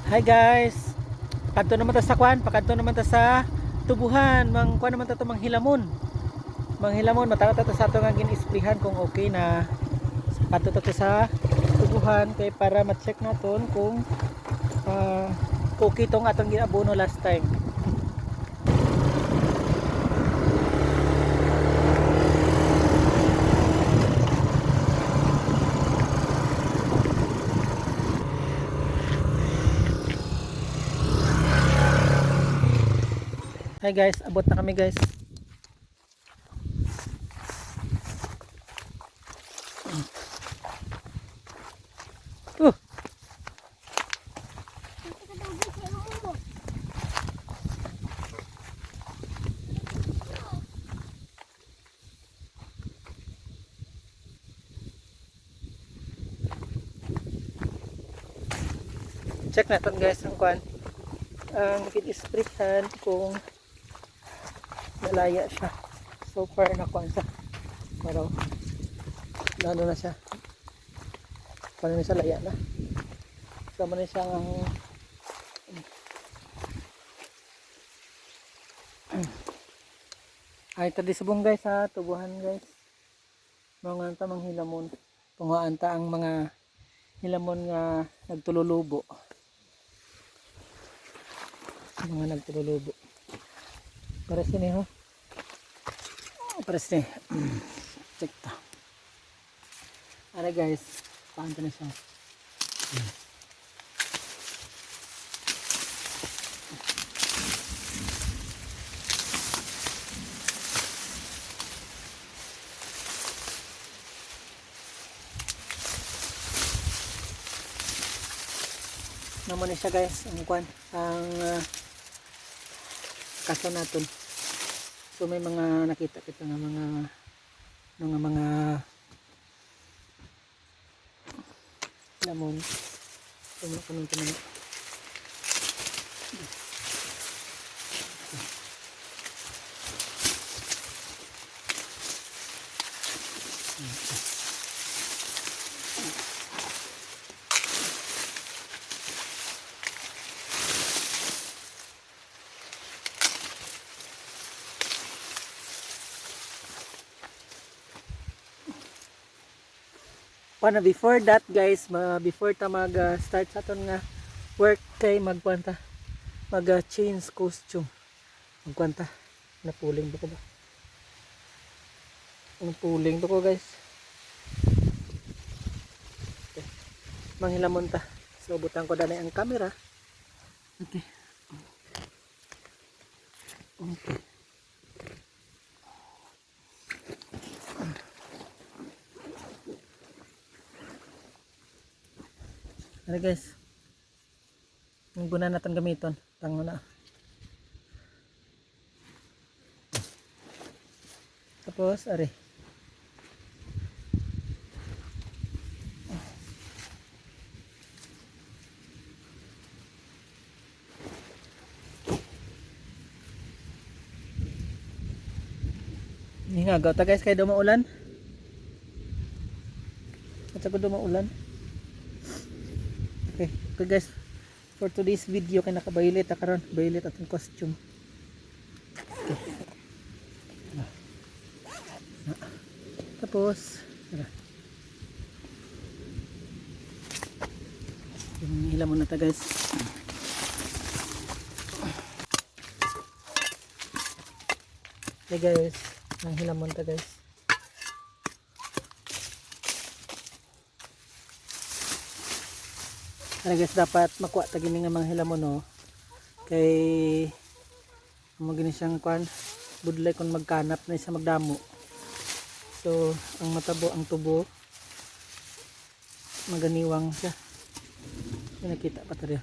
Hi guys. Pakanto naman ta sa kwan, pakanto naman ta sa tubuhan, kuan naman ta to manghilamon. Manghilamon matara ta sa ato nga gin-isprihan kung okay na. Pakanto ta sa tubuhan kay para ma-check naton kung uh, okay tong atong ginabono last time. Hi guys, abot na kami guys. Uh. Check natin guys ang kwan. Ang gin-isprihan kung malaya siya. So far na kwan siya. Pero lalo na siya. Paano na siya laya na. Sama na siya ang ay tadi subong guys ha, tubuhan guys. Mga anta mang hilamon. Tungaan ta ang mga hilamon nga nagtululubo. Mga nagtululubo. Para sini ho. Para sini. Check ta. Ara guys, paanto na siya. Naman siya guys, ang kwan, ang kaso natin. So may mga nakita kita ng mga lamon. Tumunong. Paano before that guys, before ta mag start sa aton nga work kay magkwanta mag change costume. Magkwanta napuling ba ko ba? Napuling to ko guys. Okay. Manghilamon ta. So butang ko danay ang camera. Okay. Okay. Ano guys, ang guna natin gamiton tango na, tapos ari hingagaw ta guys kay dumaulan at saka dumaulan. Okay guys, for today's video kay nakabaylit karon, baylit atong costume. Okay. Tapos hila muna ta guys. Okay guys, nang hila muna ta guys. Ano guys, dapat makuha ta gini nga mga hilamon no. Kay mo gini siyang kwan, budlay kon magkanap na siya magdamo. So ang matabo ang tubo maganiwang siya. Nakita pa tayo.